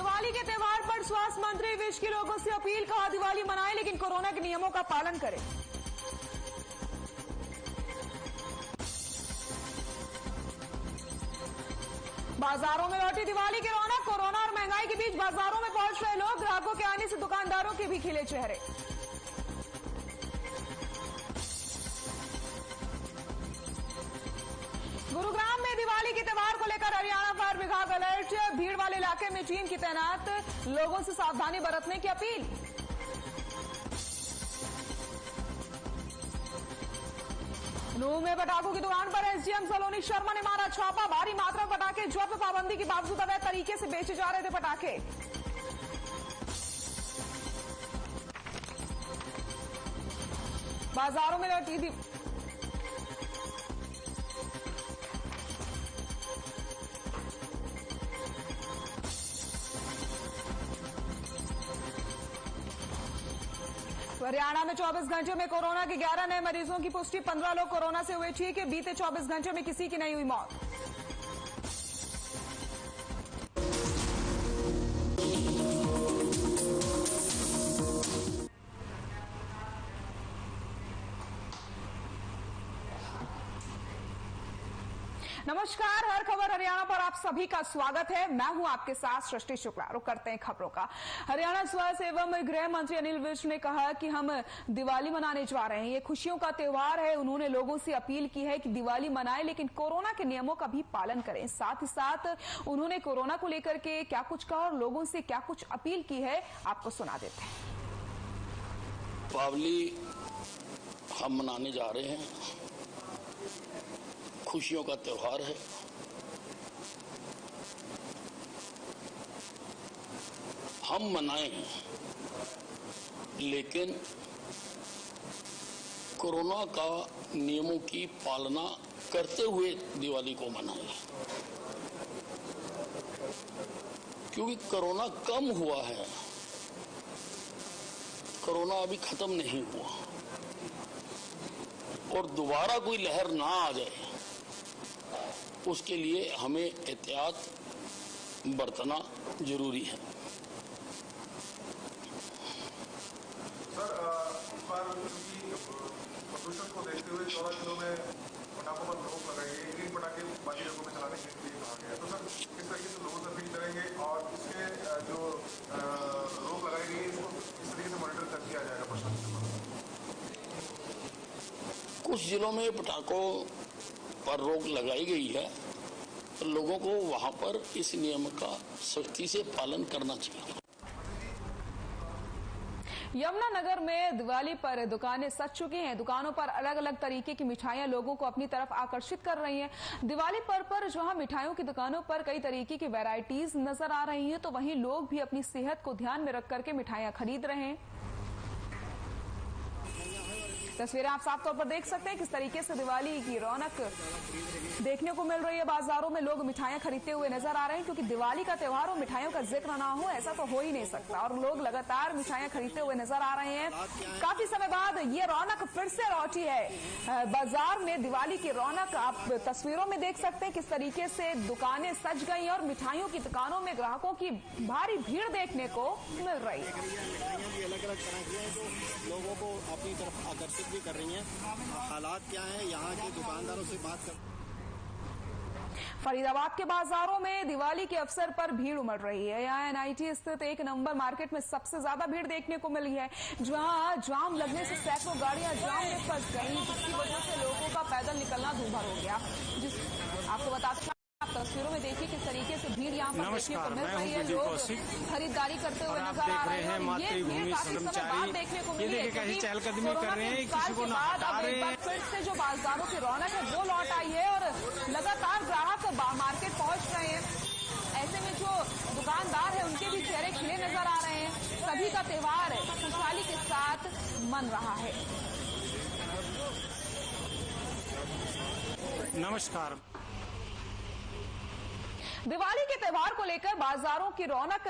दिवाली के त्यौहार पर स्वास्थ्य मंत्री विश की लोगों से अपील, कहा दिवाली मनाएं लेकिन कोरोना के नियमों का पालन करें। बाजारों में लौटी दिवाली की रौनक, कोरोना और महंगाई के बीच बाजारों में पहुंच रहे लोग, ग्राहकों के आने से दुकानदारों के भी खिले चेहरे। गुरुग्राम में दिवाली के त्यौहार को लेकर हरियाणा फायर विभाग अलर्ट, भीड़ वाले इलाके में टीम की तैनात, लोगों से सावधानी बरतने की अपील। नूह में पटाखों की दुकान पर एसडीएम सलोनी शर्मा ने मारा छापा, भारी मात्रा में पटाखे जब्त, पाबंदी के बावजूद अवैध तरीके से बेचे जा रहे थे पटाखे। बाजारों में लौटी थी हरियाणा में 24 घंटे में कोरोना के 11 नए मरीजों की पुष्टि, 15 लोग कोरोना से हुए ठीक, बीते 24 घंटे में किसी की नहीं हुई मौत। नमस्कार, हर खबर हरियाणा पर आप सभी का स्वागत है। मैं हूं आपके साथ सृष्टि शुक्ला। रुक करते हैं खबरों का। हरियाणा स्वास्थ्य एवं गृह मंत्री अनिल विज ने कहा कि हम दिवाली मनाने जा रहे हैं, ये खुशियों का त्यौहार है। उन्होंने लोगों से अपील की है कि दिवाली मनाएं लेकिन कोरोना के नियमों का भी पालन करें। साथ ही साथ उन्होंने कोरोना को लेकर के क्या कुछ कहा और लोगों से क्या कुछ अपील की है, आपको सुना देते हैं। दीपावली हम मनाने जा रहे हैं, खुशियों का त्यौहार है। हम मनाएं लेकिन कोरोना का नियमों की पालना करते हुए दिवाली को मनाएं, क्योंकि कोरोना कम हुआ है, कोरोना अभी खत्म नहीं हुआ और दोबारा कोई लहर ना आ जाए, उसके लिए हमें एहतियात बरतना जरूरी है। सर, इस बार प्रदूषण को देखते हुए 14 जिलों में पटाखों पर रोक लगाई गई, ग्रीन पटाखे बाकी जगहों में चलाने के लिए कहा गया है। तो सर, किस तरीके से लोगों से अपील करेंगे और इसके जो रोक लगाई गई है इसको किस तरीके से मॉनिटर कर दिया जाएगा प्रशासन से? कुछ जिलों में पटाखों पर रोक लगाई गई है, तो लोगों को वहां पर इस नियम का सख्ती से पालन करना चाहिए। यमुनानगर में दिवाली पर दुकानें सज चुकी हैं। दुकानों पर अलग अलग तरीके की मिठाइयां लोगों को अपनी तरफ आकर्षित कर रही हैं। दिवाली पर जहां मिठाइयों की दुकानों पर कई तरीके की वैरायटीज नजर आ रही हैं, तो वहीं लोग भी अपनी सेहत को ध्यान में रख करके मिठाइयां खरीद रहे हैं। तस्वीरें आप साफ तौर पर देख सकते हैं किस तरीके से दिवाली की रौनक देखने को मिल रही है। बाजारों में लोग मिठाइयां खरीदते हुए नजर आ रहे हैं, क्योंकि दिवाली का त्यौहार और मिठाइयों का जिक्र ना हो ऐसा तो हो ही नहीं सकता, और लोग लगातार मिठाइयां खरीदते हुए नजर आ रहे हैं। काफी समय बाद ये रौनक फिर से लौटी है बाजार में। दिवाली की रौनक आप तस्वीरों में देख सकते हैं किस तरीके से दुकानें सज गई और मिठाइयों की दुकानों में ग्राहकों की भारी भीड़ देखने को मिल रही है। अलग अलग तरह की है जो लोगों को अपनी तरफ आकर्षित भी कर रही हैं। हालात क्या है, यहाँ के दुकानदारों से बात कर। फरीदाबाद के बाजारों में दिवाली के अवसर पर भीड़ उमड़ रही है। यहाँ एनआईटी स्थित 1 नंबर मार्केट में सबसे ज्यादा भीड़ देखने को मिली है, जहाँ जाम लगने से सैकड़ों गाड़ियां जाम में फंस गई, जिसकी वजह से लोगों का पैदल निकलना दूभर हो गया। आपको बताते हैं, आप तस्वीरों में देखिए किस तरीके से भीड़ यहाँ पर देखने को मिल रही है। लोग खरीदारी करते हुए नजर आ रहे हैं। मातृभूमि कर्मचारी देखने को ये देखिए कैसी चहलकदमी कर रहे हैं, किसी को ना हटा रहे हैं। फिर से जो बाजारों की रौनक है वो लौट आई है और लगातार ग्राहक मार्केट पहुंच रहे हैं। ऐसे में जो दुकानदार है उनके भी चेहरे खिले नजर आ रहे हैं। सभी का त्यौहार खुशहाली के साथ मन रहा है। नमस्कार। दिवाली के त्योहार को लेकर बाजारों की रौनक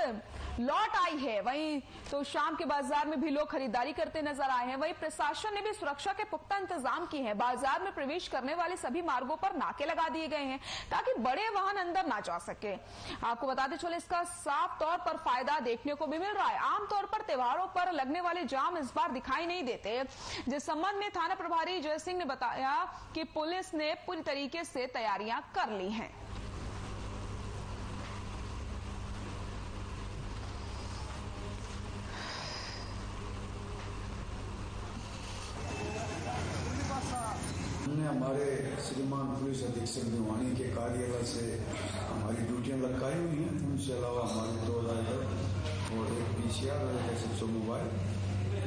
लौट आई है। वहीं तो शाम के बाजार में भी लोग खरीदारी करते नजर आए हैं। वहीं प्रशासन ने भी सुरक्षा के पुख्ता इंतजाम किए हैं। बाजार में प्रवेश करने वाले सभी मार्गों पर नाके लगा दिए गए हैं ताकि बड़े वाहन अंदर ना जा सके। आपको बताते चले इसका साफ तौर पर फायदा देखने को भी मिल रहा है। आमतौर पर त्योहारों पर लगने वाले जाम इस बार दिखाई नहीं देते। जिस संबंध में थाना प्रभारी जय सिंह ने बताया कि पुलिस ने पूरी तरीके से तैयारियां कर ली हैं। हमने हमारे श्रीमान पुलिस अधीक्षक भिवानी के कार्यालय से हमारी ड्यूटियां लटकाई हुई हैं। उनके अलावा हमारे 2 राइडर और एक PCR और एक SHO मोबाइल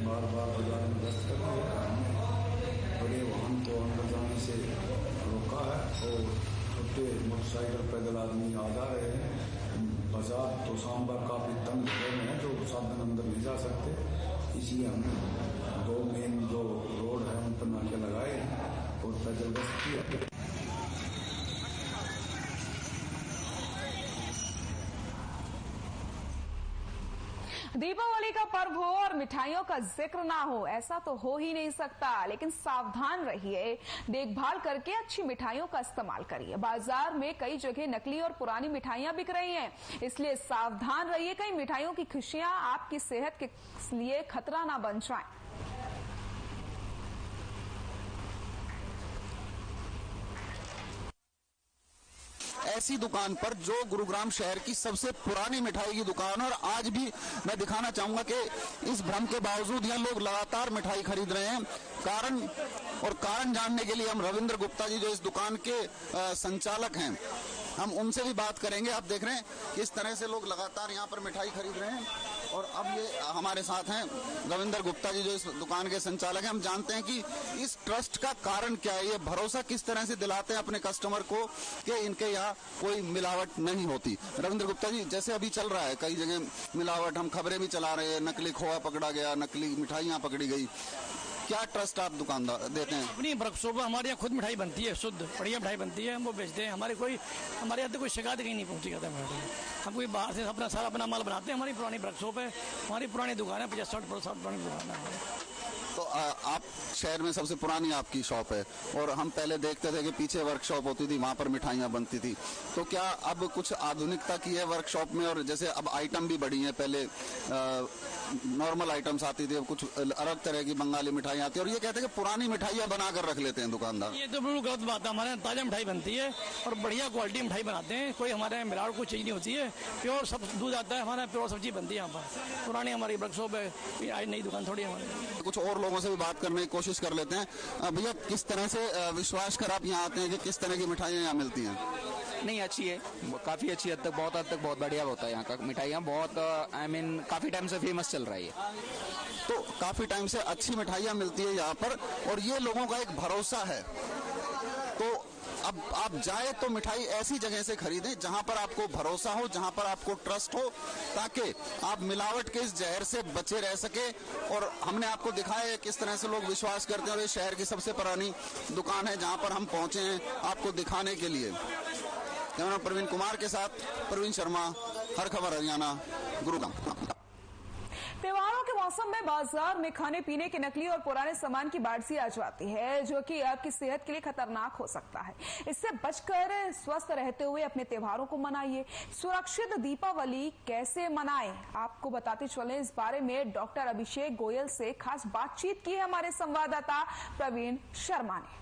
बार बार बाजार में गश्त कर रही है। हमने बड़े वाहन को अंदर जाने से रोका है और छोटे मोटरसाइकिल पैदल आदमी आ जा रहे हैं। बाजार तो सांबर काफी तंग जगह में है जो साधन अंदर नहीं जा सकते, इसलिए हमने 2 मेन जो रोड है उन पर नाके लगाए और पैदल गश्त किया। दीपावली का पर्व हो और मिठाइयों का जिक्र ना हो, ऐसा तो हो ही नहीं सकता। लेकिन सावधान रहिए, देखभाल करके अच्छी मिठाइयों का इस्तेमाल करिए। बाजार में कई जगह नकली और पुरानी मिठाइयां बिक रही हैं, इसलिए सावधान रहिए। कई मिठाइयों की खुशियां आपकी सेहत के लिए खतरा ना बन जाए। ऐसी दुकान पर जो गुरुग्राम शहर की सबसे पुरानी मिठाई की दुकान है और आज भी मैं दिखाना चाहूंगा कि इस भ्रम के बावजूद यहाँ लोग लगातार मिठाई खरीद रहे हैं। कारण जानने के लिए हम रविंद्र गुप्ता जी जो इस दुकान के संचालक हैं, हम उनसे भी बात करेंगे। आप देख रहे हैं किस तरह से लोग लगातार यहाँ पर मिठाई खरीद रहे हैं और अब ये हमारे साथ हैं रविंद्र गुप्ता जी जो इस दुकान के संचालक हैं। हम जानते हैं कि इस ट्रस्ट का कारण क्या है, ये भरोसा किस तरह से दिलाते हैं अपने कस्टमर को कि इनके यहाँ कोई मिलावट नहीं होती। रविंद्र गुप्ता जी, जैसे अभी चल रहा है कई जगह मिलावट, हम खबरें भी चला रहे हैं, नकली खोआ पकड़ा गया, नकली मिठाइयाँ पकड़ी गई, क्या ट्रस्ट आप दुकानदार देते हैं? अपनी वर्कशॉप में हमारे यहाँ खुद मिठाई बनती है, शुद्ध बढ़िया मिठाई बनती है, हम वो बेचते हैं। हमारे यहाँ तो कोई शिकायत कहीं नहीं पहुँची जाता है। हम कोई बाहर से अपना माल बनाते हैं। हमारी पुरानी वर्कशॉप है, हमारी पुरानी दुकान है, 50-60 पुरानी दुकान है। तो आप शहर में सबसे पुरानी आपकी शॉप है और हम पहले देखते थे कि पीछे वर्कशॉप होती थी, वहाँ पर मिठाइयाँ बनती थी। तो क्या अब कुछ आधुनिकता की है वर्कशॉप में? और जैसे अब आइटम भी बढ़ी हैं, पहले नॉर्मल आइटम्स आती थी, अब कुछ अलग तरह की बंगाली मिठाइयाँ आती है और ये कहते हैं कि पुरानी मिठाइयाँ बनाकर रख लेते हैं दुकानदार। ये तो बिल्कुल गलत बात है। हमारे यहाँ ताजा मिठाई बनती है और बढ़िया क्वालिटी मिठाई बनाते हैं। कोई हमारे यहाँ मिलावट कोई चीज़ नहीं होती है, प्योर सब दूध आता है, हमारे यहाँ प्योर सब्जी बनती है। यहाँ पर पुरानी हमारी वर्कशॉप है, आज नई दुकान थोड़ी हमारी। कुछ और लोगों से भी बात करने की कोशिश कर लेते हैं। भैया, किस तरह से विश्वास कर आप यहाँ आते हैं कि किस तरह की मिठाइयाँ यहाँ मिलती हैं? नहीं, अच्छी है, काफी अच्छी हद तक, बहुत हद तक बहुत बढ़िया होता है यहाँ का मिठाइयाँ। बहुत काफी टाइम से फेमस चल रहा है। तो काफी टाइम से अच्छी मिठाइयाँ मिलती है यहाँ पर और ये लोगों का एक भरोसा है। तो अब आप जाए तो मिठाई ऐसी जगह से खरीदें जहां पर आपको भरोसा हो, जहां पर आपको ट्रस्ट हो, ताकि आप मिलावट के इस जहर से बचे रह सके। और हमने आपको दिखाया है किस तरह से लोग विश्वास करते हैं और ये शहर की सबसे पुरानी दुकान है जहां पर हम पहुंचे हैं आपको दिखाने के लिए। कैमरा प्रवीण कुमार के साथ प्रवीण शर्मा, हर खबर हरियाणा, गुरुग्राम। त्योहारों के मौसम में बाजार में खाने पीने के नकली और पुराने सामान की बाढ़ आ जाती है, जो कि आपकी सेहत के लिए खतरनाक हो सकता है। इससे बचकर स्वस्थ रहते हुए अपने त्योहारों को मनाइए। सुरक्षित दीपावली कैसे मनाएं, आपको बताते चले। इस बारे में डॉक्टर अभिषेक गोयल से खास बातचीत की है हमारे संवाददाता प्रवीण शर्मा ने।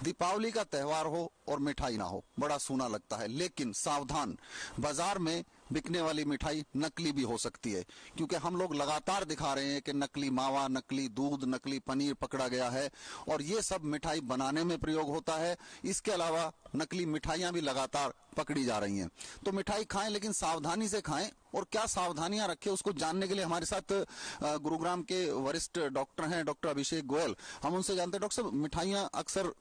दीपावली का त्योहार हो और मिठाई ना हो, बड़ा सूना लगता है, लेकिन सावधान, बाजार में बिकने वाली मिठाई नकली भी हो सकती है, क्योंकि हम लोग लगातार दिखा रहे हैं कि नकली मावा, नकली दूध, नकली पनीर पकड़ा गया है और ये सब मिठाई बनाने में प्रयोग होता है। इसके अलावा नकली मिठाइयां भी लगातार पकड़ी जा रही हैं। तो मिठाई खाएं, लेकिन सावधानी से खाएं। और क्या सावधानियां रखें, उसको जानने के लिए हमारे साथ गुरुग्राम के वरिष्ठ डॉक्टर हैं, डॉक्टर अभिषेक गोयल। हम उनसे जानते हैं। डॉक्टर साहब, मिठाइयां अक्सर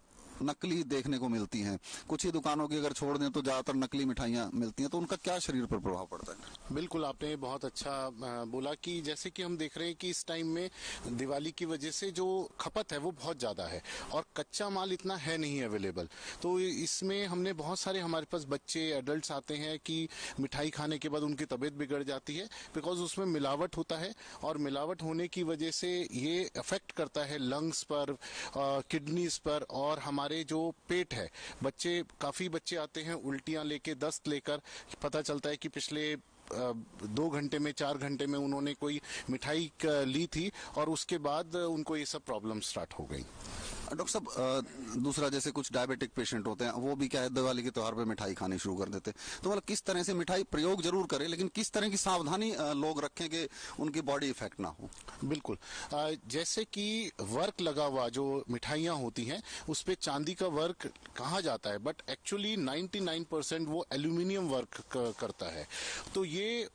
नकली देखने को मिलती हैं। कुछ ही दुकानों की अगर छोड़ दें तो ज्यादातर नकली मिठाइयाँ मिलती हैं, तो उनका क्या शरीर पर प्रभाव पड़ता है? बिल्कुल, आपने बहुत अच्छा बोला कि जैसे कि हम देख रहे हैं कि इस टाइम में दिवाली की वजह से जो खपत है वो बहुत ज़्यादा है और कच्चा माल इतना है नहीं अवेलेबल। तो इसमें हमने बहुत सारे, हमारे पास बच्चे एडल्ट्स आते हैं कि मिठाई खाने के बाद उनकी तबीयत बिगड़ जाती है बिकॉज उसमें मिलावट होता है और मिलावट होने की वजह से ये अफेक्ट करता है लंग्स पर, किडनीज पर और हमारे जो पेट है। काफ़ी बच्चे आते हैं उल्टियाँ लेके, दस्त लेकर, पता चलता है कि पिछले 2 घंटे में 4 घंटे में उन्होंने कोई मिठाई ली थी और उसके बाद उनको ये सब प्रॉब्लम स्टार्ट हो गई। डॉक्टर साहब, दूसरा जैसे कुछ डायबिटिक पेशेंट होते हैं, वो भी क्या है दिवाली के त्योहार पे मिठाई खानी शुरू कर देते हैं, तो मतलब किस तरह से मिठाई प्रयोग जरूर करें लेकिन किस तरह की सावधानी लोग रखें कि उनकी बॉडी इफेक्ट ना हो? बिल्कुल, जैसे कि वर्क लगा हुआ जो मिठाइयाँ होती हैं उस पे चांदी का वर्क कहा जाता है, बट एक्चुअली 99% वो एल्यूमिनियम वर्क करता है। तो ये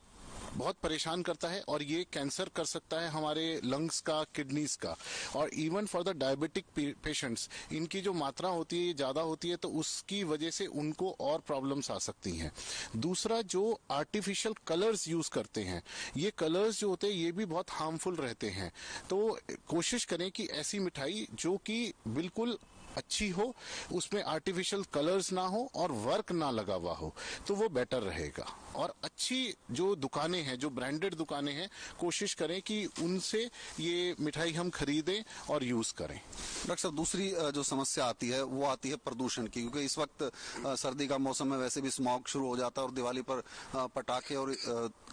बहुत परेशान करता है और ये कैंसर कर सकता है हमारे लंग्स का, किडनीज का। और even for the diabetic patients इनकी जो मात्रा होती है ज़्यादा होती है, तो उसकी वजह से उनको और प्रॉब्लम्स आ सकती हैं। दूसरा, जो आर्टिफिशियल कलर्स यूज़ करते हैं, ये कलर्स जो होते हैं ये भी बहुत हार्मफुल रहते हैं। तो कोशिश करें कि ऐसी मिठाई जो कि बिल्कुल अच्छी हो, उसमें आर्टिफिशियल कलर्स ना हो और वर्क ना लगा हुआ हो, तो वो बेटर रहेगा। और अच्छी जो दुकानें हैं, जो ब्रांडेड दुकानें हैं, कोशिश करें कि उनसे ये मिठाई हम खरीदें और यूज करें। डॉक्टर साहब, दूसरी जो समस्या आती है वो आती है प्रदूषण की, क्योंकि इस वक्त सर्दी का मौसम में वैसे भी स्मॉग शुरू हो जाता है और दिवाली पर पटाखे और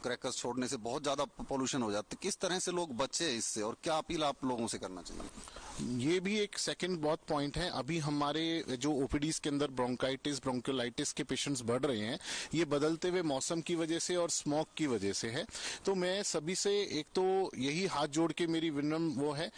क्रैकर्स छोड़ने से बहुत ज्यादा पोल्यूशन हो जाता है। किस तरह से लोग बचे इससे और क्या अपील आप लोगों से करना चाहिए? ये भी एक सेकंड बहुत पॉइंट है। अभी हमारे जो ओपीडीज के अंदर ब्रोंकाइटिस, ब्रोंकोलाइटिस के पेशेंट्स बढ़ रहे हैं, ये बदलते हुए मौसम की वजह से और स्मोक की वजह से है। तो मैं सभी से एक तो यही हाथ जोड़ के मेरी विनम्र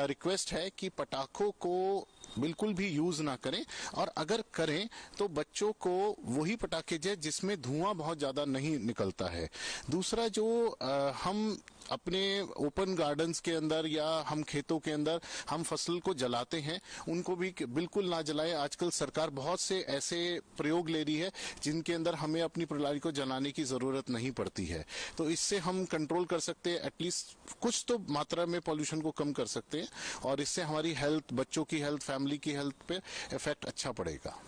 रिक्वेस्ट है कि पटाखों को बिल्कुल भी यूज ना करें, और अगर करें तो बच्चों को वही पटाखे जिसमें धुआं बहुत ज्यादा नहीं निकलता है। दूसरा, जो हम अपने ओपन गार्डन्स के अंदर या हम खेतों के अंदर हम फसल को जलाते हैं, उनको भी बिल्कुल ना जलाएं। आजकल सरकार बहुत से ऐसे प्रयोग ले रही है जिनके अंदर हमें अपनी प्रणाली को जलाने की जरूरत नहीं पड़ती है। तो इससे हम कंट्रोल कर सकते हैं, एटलीस्ट कुछ तो मात्रा में पॉल्यूशन को कम कर सकते हैं, और इससे हमारी हेल्थ, बच्चों की हेल्थ, फैमिली की हेल्थ पे इफेक्ट अच्छा पड़ेगा।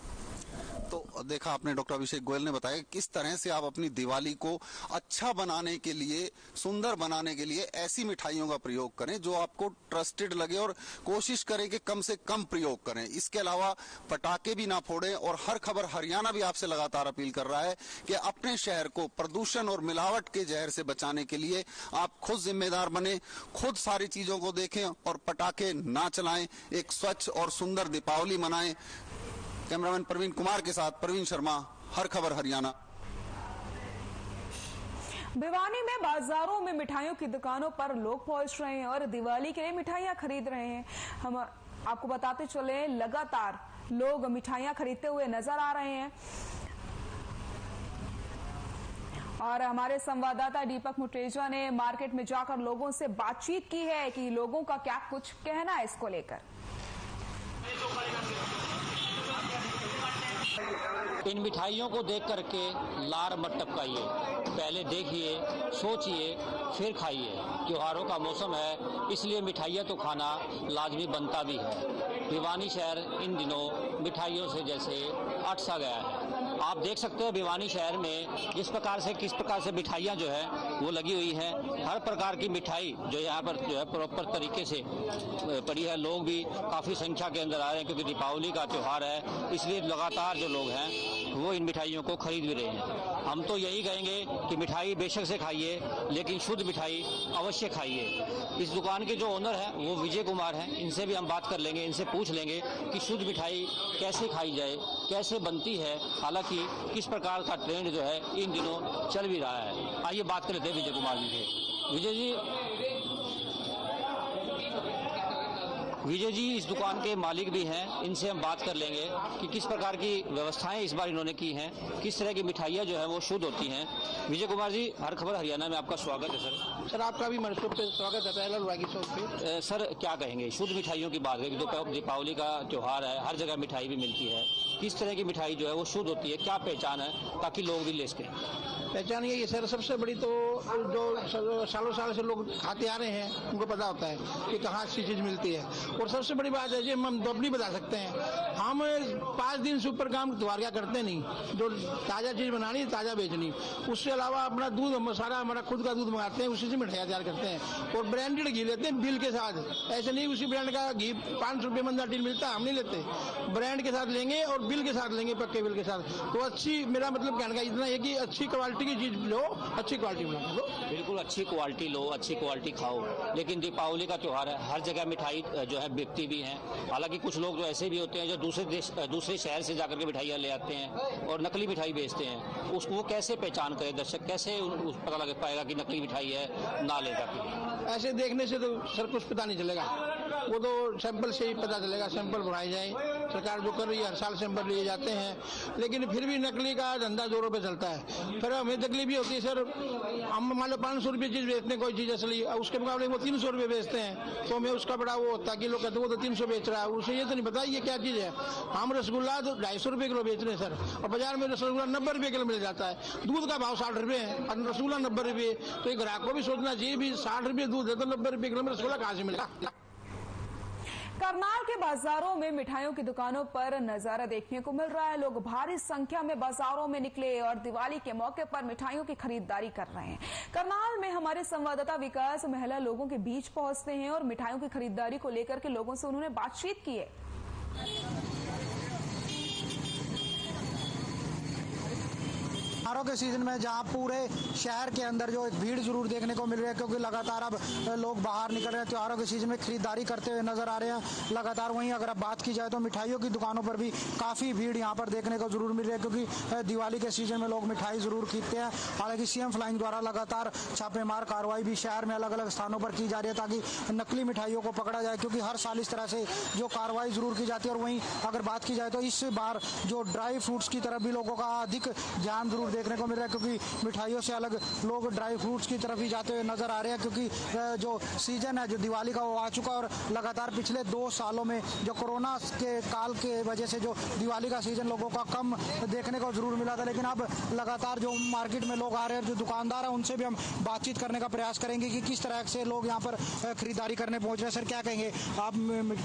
तो देखा आपने, डॉक्टर अभिषेक गोयल ने बताया किस तरह से आप अपनी दिवाली को अच्छा बनाने के लिए, सुंदर बनाने के लिए ऐसी मिठाइयों का प्रयोग करें जो आपको ट्रस्टेड लगे और कोशिश करें कि कम से कम प्रयोग करें। इसके अलावा पटाखे भी ना फोड़ें। और हर खबर हरियाणा भी आपसे लगातार अपील कर रहा है कि अपने शहर को प्रदूषण और मिलावट के जहर से बचाने के लिए आप खुद जिम्मेदार बने, खुद सारी चीजों को देखें और पटाखे ना चलाएं। एक स्वच्छ और सुंदर दीपावली मनाएं। कैमरामैन प्रवीण कुमार के साथ प्रवीण शर्मा, हर खबर हरियाणा। भिवानी में बाजारों में मिठाइयों की दुकानों पर लोग पहुंच रहे हैं और दिवाली के लिए मिठाइयां खरीद रहे हैं। हम आपको बताते चले, लगातार लोग मिठाइयां खरीदते हुए नजर आ रहे हैं। और हमारे संवाददाता दीपक मुटेजा ने मार्केट में जाकर लोगों से बातचीत की है कि लोगों का क्या कुछ कहना है इसको लेकर। इन मिठाइयों को देख करके लार मत टपकाइए, पहले देखिए, सोचिए, फिर खाइए। त्योहारों का मौसम है, इसलिए मिठाइयाँ तो खाना लाजमी बनता भी है। भिवानी शहर इन दिनों मिठाइयों से जैसे अटसा गया है। आप देख सकते हैं भिवानी शहर में किस प्रकार से मिठाइयाँ जो है वो लगी हुई हैं। हर प्रकार की मिठाई जो यहाँ पर जो है प्रॉपर तरीके से पड़ी है। लोग भी काफ़ी संख्या के अंदर आ रहे हैं क्योंकि दीपावली का त्यौहार है, इसलिए लगातार जो लोग हैं वो इन मिठाइयों को खरीद भी रहे हैं। हम तो यही कहेंगे कि मिठाई बेशक से खाइए, लेकिन शुद्ध मिठाई अवश्य खाइए। इस दुकान के जो ओनर हैं वो विजय कुमार हैं, इनसे भी हम बात कर लेंगे, इनसे पूछ लेंगे कि शुद्ध मिठाई कैसे खाई जाए, कैसे बनती है, हालांकि किस प्रकार का ट्रेंड जो है इन दिनों चल भी रहा है। आइए बात कर लेते हैं विजय कुमार जी से। विजय जी, विजय जी इस दुकान के मालिक भी हैं, इनसे हम बात कर लेंगे कि किस प्रकार की व्यवस्थाएं इस बार इन्होंने की हैं, किस तरह की मिठाइयाँ जो है वो शुद्ध होती हैं। विजय कुमार जी, हर खबर हरियाणा में आपका स्वागत है सर। सर आपका भी मनसूब पे स्वागत है पहला रुआ की शॉप पे। सर क्या कहेंगे, शुद्ध मिठाइयों की बात करें तो दीपावली का त्योहार है, हर जगह मिठाई भी मिलती है, किस तरह की मिठाई जो है वो शुद्ध होती है, क्या पहचान है ताकि लोग भी ले सकें? पहचान यही है सर, सबसे बड़ी तो जो सालों साल से लोग खाते आ रहे हैं उनको पता होता है कि कहाँ अच्छी चीज़ मिलती है। और सबसे बड़ी बात है जी, हम तो अपनी बता सकते हैं, हम 5 दिन से ऊपर काम त्योहार क्या करते नहीं, जो ताज़ा चीज़ बनानी ताज़ा बेचनी। उससे अलावा अपना दूध सारा हमारा खुद का दूध मंगाते हैं, उसी से मिठाइयाँ तैयार करते हैं और ब्रांडेड घी लेते हैं बिल के साथ। ऐसे नहीं उसी ब्रांड का घी 500 रुपये मंदा टीन मिलता है, हम नहीं लेते, ब्रांड के साथ लेंगे और बिल के साथ लेंगे, पक्के बिल के साथ। तो अच्छी, मेरा मतलब कहने का इतना है कि अच्छी क्वालिटी की चीज लो, अच्छी क्वालिटी बना लो। बिल्कुल अच्छी क्वालिटी लो, अच्छी क्वालिटी खाओ। लेकिन दीपावली का त्योहार है, हर जगह मिठाई जो है बिकती भी है। हालांकि कुछ लोग तो ऐसे भी होते हैं जो दूसरे शहर से जाकर के मिठाइयाँ ले आते हैं और नकली मिठाई बेचते हैं। उसको कैसे पहचान करे दर्शक, कैसे पता लग पाएगा कि नकली मिठाई है ना ले जाके? ऐसे देखने से तो सर कुछ पता नहीं चलेगा, वो तो सैंपल से ही पता चलेगा। सैंपल बढ़ाए जाए, सरकार जो कर रही है, हर साल सैंपल लिए जाते हैं, लेकिन फिर भी नकली का धंधा जोरों पे चलता है। फिर हमें तकलीफ भी होती है सर, हम मान लो 500 रुपये चीज बेचते हैं कोई चीज असली, उसके मुकाबले वो 300 रुपये बेचते हैं, तो हमें उसका बड़ा वो होता है कि लोग कहते हैं वो तो 300 बेच रहा है, उसे ये तो नहीं पता ये क्या चीज है। हम रसगुल्ला तो 250 रुपये किलो बेच रहे हैं सर, और बाजार में रसगुल्ला 90 रुपये किलो मिल जाता है। दूध का भाव 60 रुपये है और रसगुल्ला 90 रुपये, तो एक ग्राहक को भी सोचना चाहिए भी 60 रुपये दूध है तो 90 रुपये किलो में रसगुल्ला कहाँ से मिलेगा। करनाल के बाजारों में मिठाइयों की दुकानों पर नजारा देखने को मिल रहा है। लोग भारी संख्या में बाजारों में निकले और दिवाली के मौके पर मिठाइयों की खरीदारी कर रहे हैं। करनाल में हमारे संवाददाता विकास महिला लोगों के बीच पहुंचते हैं और मिठाइयों की खरीदारी को लेकर के लोगों से उन्होंने बातचीत की है। त्योहारों के सीजन में जहां पूरे शहर के अंदर जो एक भीड़ जरूर देखने को मिल रही है, क्योंकि लगातार अब लोग बाहर निकल रहे हैं, त्योहारों के सीजन में खरीदारी करते हुए नजर आ रहे हैं लगातार। वहीं अगर अब बात की जाए तो मिठाइयों की दुकानों पर भी काफी भीड़ यहां पर देखने को जरूर मिल रही है, क्योंकि दिवाली के सीजन में लोग मिठाई जरूर खरीदते हैं। हालांकि सीएम फ्लाइंग द्वारा लगातार छापेमार कार्रवाई भी शहर में अलग अलग स्थानों पर की जा रही है ताकि नकली मिठाइयों को पकड़ा जाए, क्योंकि हर साल इस तरह से जो कार्रवाई जरूर की जाती है। और वहीं अगर बात की जाए तो इस बार जो ड्राई फ्रूट्स की तरफ भी लोगों का अधिक ध्यान जरूर देखने को मिल रहा है, क्योंकि मिठाइयों से अलग लोग ड्राई फ्रूट्स की तरफ ही जाते हुए नजर आ रहे हैं, क्योंकि जो सीजन है जो दिवाली का वो आ चुका है। और लगातार पिछले 2 सालों में जो कोरोना के काल के वजह से जो दिवाली का सीजन लोगों का कम देखने को जरूर मिला था, लेकिन अब लगातार जो मार्केट में लोग आ रहे हैं, जो दुकानदार है उनसे भी हम बातचीत करने का प्रयास करेंगे कि किस तरह से लोग यहाँ पर खरीदारी करने पहुंच रहे हैं। सर क्या कहेंगे आप,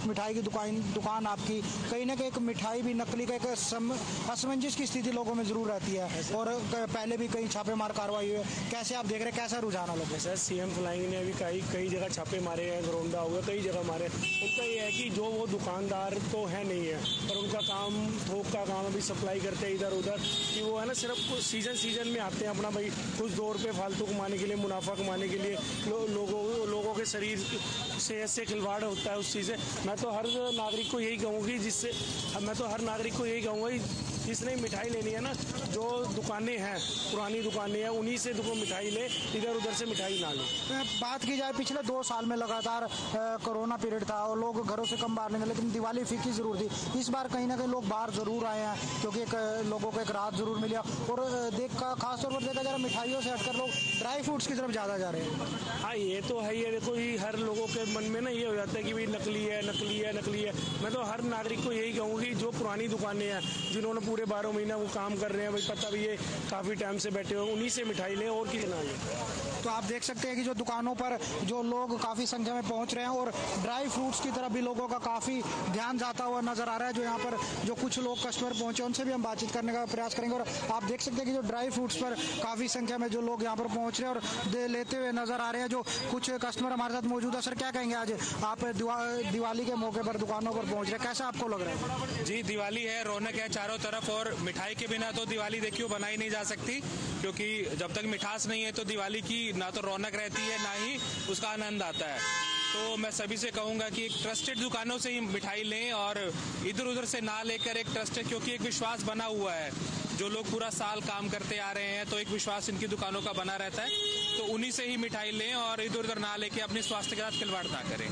मिठाई की दुकान आपकी, कहीं ना कहीं एक मिठाई भी नकली का एक असमंजस की स्थिति लोगों में जरूर रहती है और पहले भी कई छापेमार कार्रवाई हुई है, कैसे आप देख रहे हैं, कैसा रुझान है लोगों? सर सीएम फ्लाइंग ने अभी कई जगह छापे मारे हैं, गरोंडा हुआ, कई जगह मारे। उनका ये है कि जो वो दुकानदार तो है नहीं है, पर उनका काम थोक का काम अभी सप्लाई करते हैं इधर उधर, कि वो है ना सिर्फ सीजन में आते हैं अपना भाई कुछ 2 रुपये फालतू कमाने के लिए, मुनाफा कमाने के लिए। लोगों के शरीर सेहत से खिलवाड़ होता है उस चीज़ से। मैं तो हर नागरिक को यही कहूँगा जिसने मिठाई लेनी है ना, जो दुकानें हैं पुरानी दुकानें हैं उन्हीं से मिठाई ले, इधर उधर से मिठाई ना ले। बात की जाए पिछले 2 साल में लगातार कोरोना पीरियड था और लोग घरों से कम बाहर निकले, लेकिन दिवाली फीकी जरूर थी। इस बार कहीं ना कहीं लोग बाहर जरूर आए हैं, क्योंकि लोगों को एक राहत जरूर मिली। और खासतौर पर देखा जा रहा है मिठाइयों से हटकर लोग ड्राई फ्रूट्स की तरफ ज़्यादा जा रहे हैं। हाँ ये तो है ही, देखो ही हर लोगों के मन में ना ये हो जाता है कि भाई नकली है। मैं तो हर नागरिक को यही कहूँगी जो पुरानी दुकानें हैं, जिन्होंने पूरे 12 महीना वो काम कर रहे हैं, भाई पता भी ये काफ़ी टाइम से बैठे हुए, उन्हीं से मिठाई लें और कितना लें। तो आप देख सकते हैं कि जो दुकानों पर जो लोग काफ़ी संख्या में पहुंच रहे हैं और ड्राई फ्रूट्स की तरफ भी लोगों का काफ़ी ध्यान जाता हुआ नजर आ रहा है। जो यहाँ पर जो कुछ लोग कस्टमर पहुंचे उनसे भी हम बातचीत करने का प्रयास करेंगे। और आप देख सकते हैं कि जो ड्राई फ्रूट्स पर काफ़ी संख्या में जो लोग यहाँ पर पहुँच रहे हैं और लेते हुए नजर आ रहे हैं। जो कुछ कस्टमर हमारे साथ मौजूद है, सर क्या कहेंगे, आज आप दिवाली के मौके पर दुकानों पर पहुँच रहे हैं, कैसा आपको लग रहा है? जी दिवाली है, रौनक है चारों तरफ, और मिठाई के बिना तो दिवाली देखियो बनाई नहीं जा सकती, क्योंकि जब तक मिठास नहीं है तो दिवाली की ना तो रौनक रहती है ना ही उसका आनंद आता है। तो मैं सभी से कहूंगा कि एक ट्रस्टेड दुकानों से ही मिठाई लें और इधर उधर से ना लेकर एक ट्रस्टेड, क्योंकि एक विश्वास बना हुआ है, जो लोग पूरा साल काम करते आ रहे हैं तो एक विश्वास इनकी दुकानों का बना रहता है, तो उन्हीं से ही मिठाई लें और इधर उधर ना लेके अपने स्वास्थ्य के साथ खिलवाड़ ना करें।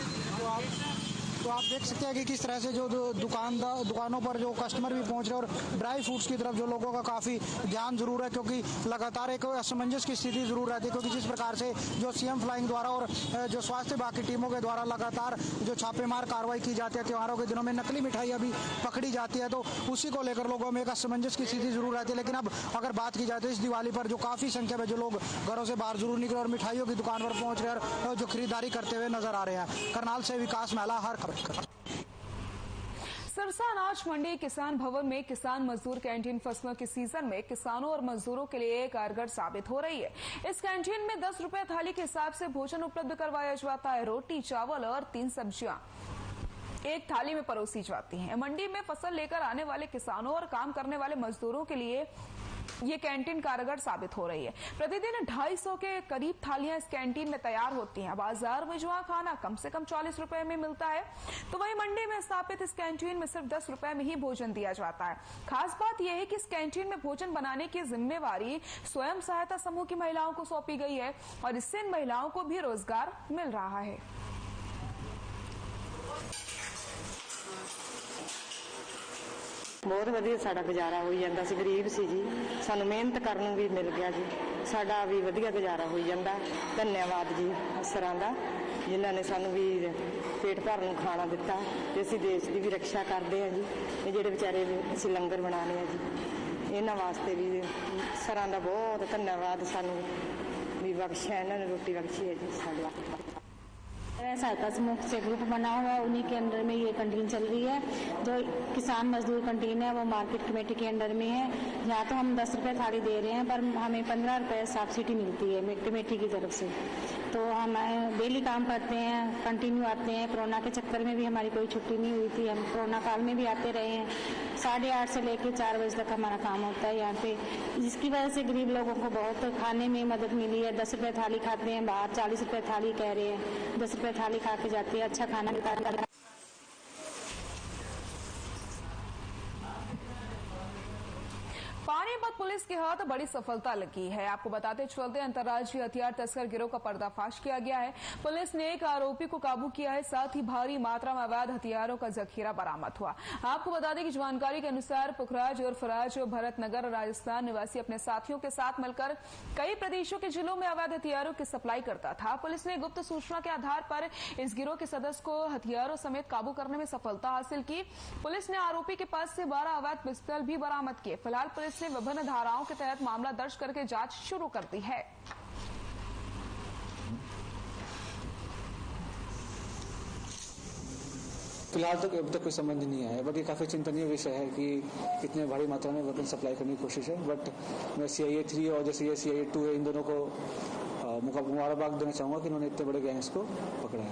तो आप देख सकते हैं कि किस तरह से जो दुकानों पर जो कस्टमर भी पहुंच रहे हैं और ड्राई फ्रूट्स की तरफ जो लोगों का काफ़ी ध्यान जरूर है, क्योंकि लगातार एक असमंजस की स्थिति जरूर रहती है, क्योंकि जिस प्रकार से जो सीएम फ्लाइंग द्वारा और जो स्वास्थ्य विभाग की टीमों के द्वारा लगातार जो छापेमार कार्रवाई की जाती है, त्योहारों के दिनों में नकली मिठाई अभी पकड़ी जाती है, तो उसी को लेकर लोगों में एक असमंजस की स्थिति जरूर रहती है। लेकिन अब अगर बात की जाए तो इस दिवाली पर जो काफ़ी संख्या में जो लोग घरों से बाहर जरूर निकले और मिठाइयों की दुकान पर पहुंच रहे हैं और जो खरीदारी करते हुए नजर आ रहे हैं। करनाल से विकास महला, हर खबर। सिरसा अनाज मंडी किसान भवन में किसान मजदूर कैंटीन फसलों के सीजन में किसानों और मजदूरों के लिए कारगर साबित हो रही है। इस कैंटीन में 10 रुपए थाली के हिसाब से भोजन उपलब्ध करवाया जाता है। रोटी, चावल और 3 सब्जियां एक थाली में परोसी जाती हैं। मंडी में फसल लेकर आने वाले किसानों और काम करने वाले मजदूरों के लिए ये कैंटीन कारगर साबित हो रही है। प्रतिदिन 250 के करीब थालियां इस कैंटीन में तैयार होती हैं। बाजार में जहां खाना कम से कम 40 रुपए में मिलता है, तो वहीं मंडी में स्थापित इस कैंटीन में सिर्फ 10 रुपए में ही भोजन दिया जाता है। खास बात यह है कि इस कैंटीन में भोजन बनाने की जिम्मेवारी स्वयं सहायता समूह की महिलाओं को सौंपी गई है और इससे इन महिलाओं को भी रोजगार मिल रहा है। बहुत वधिया साडा गुजारा हो जाता सी। गरीब सी जी, सानू मेहनत करन भी मिल गया जी, साडा भी वधिया गुजारा हो जाता। धन्यवाद जी अफसरां दा जिन्हां ने सानू भी पेट भरन खाना दिता ते असीं देश की भी रक्षा करते हैं जी। ये जिहड़े बेचारे असीं लंगर बनाने हैं जी, इन्हां वास्ते भी सरां दा बहुत धन्यवाद। सानू भी बख्शिया, इन्हां ने रोटी बख्शी है जी। साडा सहायता समूह से ग्रुप बना हुआ है, उन्हीं के अंडर में ये कैंटीन चल रही है। जो किसान मजदूर कैंटीन है वो मार्केट कमेटी के अंडर में है। यहाँ तो हम 10 रुपए थाली दे रहे हैं, पर हमें 15 रुपए सब्सिडी मिलती है कमेटी की तरफ से। तो हम डेली काम करते हैं, कंटिन्यू आते हैं। कोरोना के चक्कर में भी हमारी कोई छुट्टी नहीं हुई थी, हम कोरोना काल में भी आते रहे हैं। 8:30 से लेकर 4 बजे तक हमारा काम होता है यहाँ पे, जिसकी वजह से गरीब लोगों को बहुत खाने में मदद मिली है। 10 रुपए थाली खाते हैं, बाहर 40 रुपए थाली कह रहे हैं, 10 रुपए थाली खा के जाती है। अच्छा खाना मिलता है। पानीपत पुलिस के हाथ बड़ी सफलता लगी है। आपको बताते चलते अंतर्राज्यीय हथियार तस्कर गिरोह का पर्दाफाश किया गया है। पुलिस ने एक आरोपी को काबू किया है, साथ ही भारी मात्रा में अवैध हथियारों का जखीरा बरामद हुआ। आपको बता दें कि जानकारी के अनुसार पुखराज और फराज भरतनगर राजस्थान निवासी अपने साथियों के साथ मिलकर कई प्रदेशों के जिलों में अवैध हथियारों की सप्लाई करता था। पुलिस ने गुप्त सूचना के आधार पर इस गिरोह के सदस्य को हथियारों समेत काबू करने में सफलता हासिल की। पुलिस ने आरोपी के पास से 12 अवैध पिस्तौल भी बरामद किए। फिलहाल पुलिस ने विभिन्न धाराओं के तहत मामला दर्ज करके जांच शुरू कर दी है। फिलहाल तक अभी तक कोई समझ नहीं आया, बट ये काफी चिंतनीय विषय है कि इतने भारी मात्रा में वेपन सप्लाई करने की कोशिश है। बट मैं CIA 3 और जैसे ये CIA 2 है, इन दोनों को मुबारकबाद देना चाहूंगा कि इन्होंने इतने बड़े गैंग्स को पकड़ा है।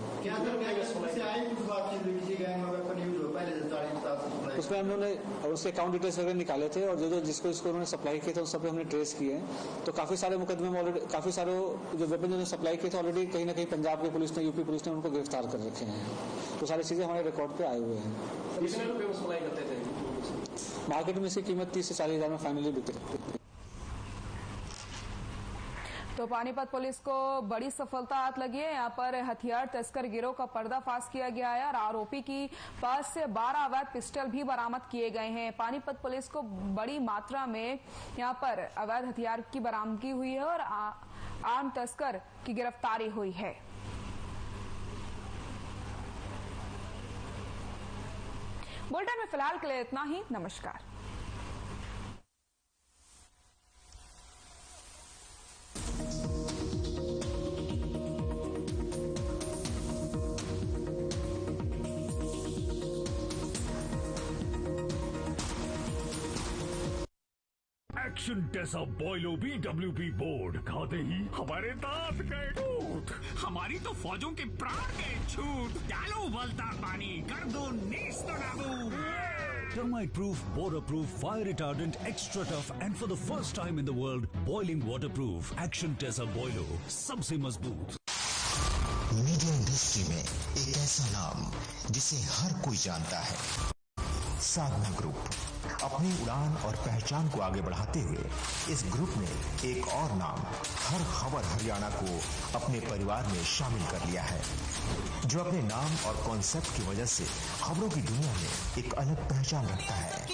उसमें हम लोगों ने उसके अकाउंट डिटेल्स वगैरह निकाले थे और जो जिसको उन्होंने सप्लाई किए थे उन सब पे हमने ट्रेस किए हैं। तो काफी सारे मुकदमे में ऑलरेडी काफी सारे जो वेपन जिन्होंने सप्लाई किए थे ऑलरेडी कहीं ना कहीं पंजाब की पुलिस ने, यूपी पुलिस ने उनको गिरफ्तार कर रखे हैं। तो सारी चीजें हमारे रिकॉर्ड पे आए हुए हैं। कितने रुपए में सप्लाई करते थे? मार्केट में इसकी कीमत 30 से 40 हजार में फाइनली बिक रही है। तो पानीपत पुलिस को बड़ी सफलता हाथ लगी है। यहाँ पर हथियार तस्कर गिरोह का पर्दाफाश किया गया है और आरोपी की पास से 12 अवैध पिस्टल भी बरामद किए गए हैं। पानीपत पुलिस को बड़ी मात्रा में यहाँ पर अवैध हथियार की बरामदगी हुई है और आर्म तस्कर की गिरफ्तारी हुई है। बुलेटिन में फिलहाल के लिए इतना ही। नमस्कार। एक्शन टेसा बॉयलो BWP बोर्ड खाते ही हमारे दांत गए टूट, हमारी तो फौजों के प्राण गए छूट। डालो उबलता पानी, कर दो नेस्त नाबूद। Termite proof, water proof, fire retardant, extra tough and for the first time in the world, boiling waterproof. Action Tesa Boilo, सबसे मजबूत। मीडिया इंडस्ट्री में एक ऐसा नाम जिसे हर कोई जानता है, साधना ग्रुप। अपनी उड़ान और पहचान को आगे बढ़ाते हुए इस ग्रुप ने एक और नाम हर खबर हरियाणा को अपने परिवार में शामिल कर लिया है, जो अपने नाम और कॉन्सेप्ट की वजह से खबरों की दुनिया में एक अलग पहचान रखता है।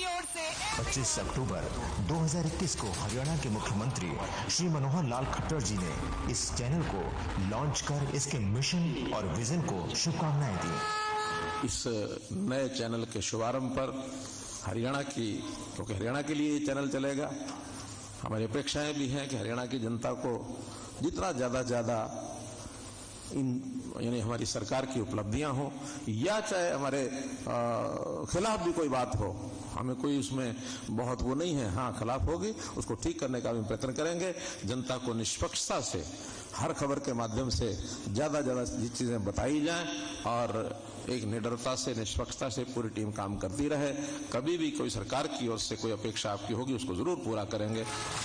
25 अक्टूबर 2021 को हरियाणा के मुख्यमंत्री श्री मनोहर लाल खट्टर जी ने इस चैनल को लॉन्च कर इसके मिशन और विजन को शुभकामनाएं दी। इस नए चैनल के शुभारंभ पर हरियाणा की, क्योंकि हरियाणा के लिए ये चैनल चलेगा, हमारी अपेक्षाएं भी हैं कि हरियाणा की जनता को जितना ज्यादा यानी हमारी सरकार की उपलब्धियां हो या चाहे हमारे खिलाफ भी कोई बात हो, हमें कोई उसमें बहुत वो नहीं है। हाँ, खिलाफ होगी, उसको ठीक करने का हम प्रयत्न करेंगे। जनता को निष्पक्षता से हर खबर के माध्यम से ज्यादा चीजें बताई जाएं और एक निडरता से, निष्पक्षता से पूरी टीम काम करती रहे। कभी भी कोई सरकार की ओर से कोई अपेक्षा आपकी होगी, उसको जरूर पूरा करेंगे।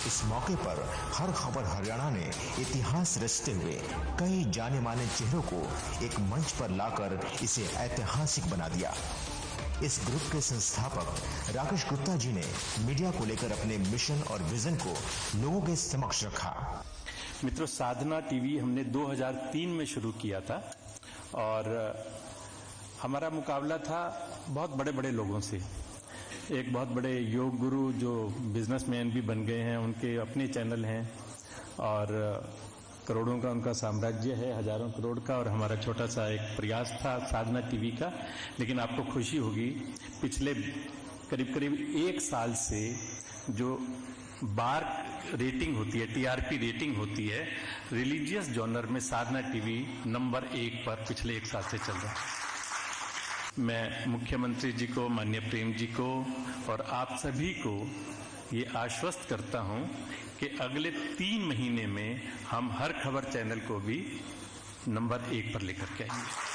इस मौके पर हर खबर हरियाणा ने इतिहास रचते हुए कई जाने माने चेहरों को एक मंच पर लाकर इसे ऐतिहासिक बना दिया। इस ग्रुप के संस्थापक राकेश गुप्ता जी ने मीडिया को लेकर अपने मिशन और विजन को लोगों के समक्ष रखा। मित्रों, साधना टीवी हमने 2003 में शुरू किया था और हमारा मुकाबला था बहुत बड़े बड़े लोगों से। एक बहुत बड़े योग गुरु जो बिजनेसमैन भी बन गए हैं, उनके अपने चैनल हैं और करोड़ों का उनका साम्राज्य है, हजारों करोड़ का, और हमारा छोटा सा एक प्रयास था साधना टीवी का। लेकिन आपको खुशी होगी, पिछले करीब 1 साल से जो बार रेटिंग होती है, टीआरपी रेटिंग होती है, रिलीजियस जॉनर में साधना टीवी नंबर 1 पर पिछले 1 साल से चल रहा है। मैं मुख्यमंत्री जी को, माननीय प्रेम जी को और आप सभी को ये आश्वस्त करता हूं कि अगले 3 महीने में हम हर खबर चैनल को भी नंबर 1 पर लेकर के आएंगे।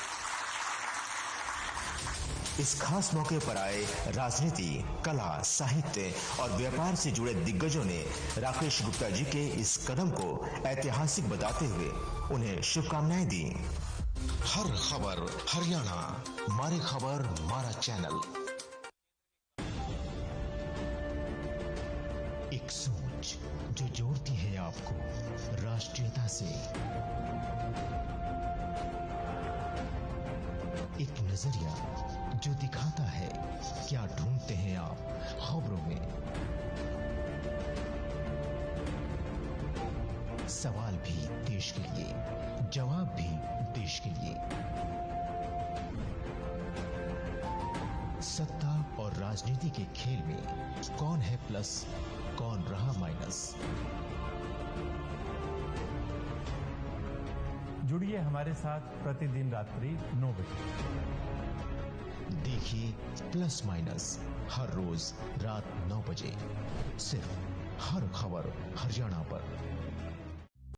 इस खास मौके पर आए राजनीति, कला, साहित्य और व्यापार से जुड़े दिग्गजों ने राकेश गुप्ता जी के इस कदम को ऐतिहासिक बताते हुए उन्हें शुभकामनाएं दी। हर खबर हरियाणा, मारी खबर मारा चैनल। एक सोच जो जोड़ती है आपको राष्ट्रीयता से, एक नजरिया जो दिखाता है क्या ढूंढते हैं आप खबरों में। सवाल भी देश के लिए, जवाब भी देश के लिए। सत्ता और राजनीति के खेल में कौन है प्लस, कौन रहा माइनस। जुड़िए हमारे साथ प्रतिदिन रात्रि 9 बजे। देखिए प्लस माइनस हर रोज रात 9 बजे, सिर्फ हर खबर हरियाणा पर।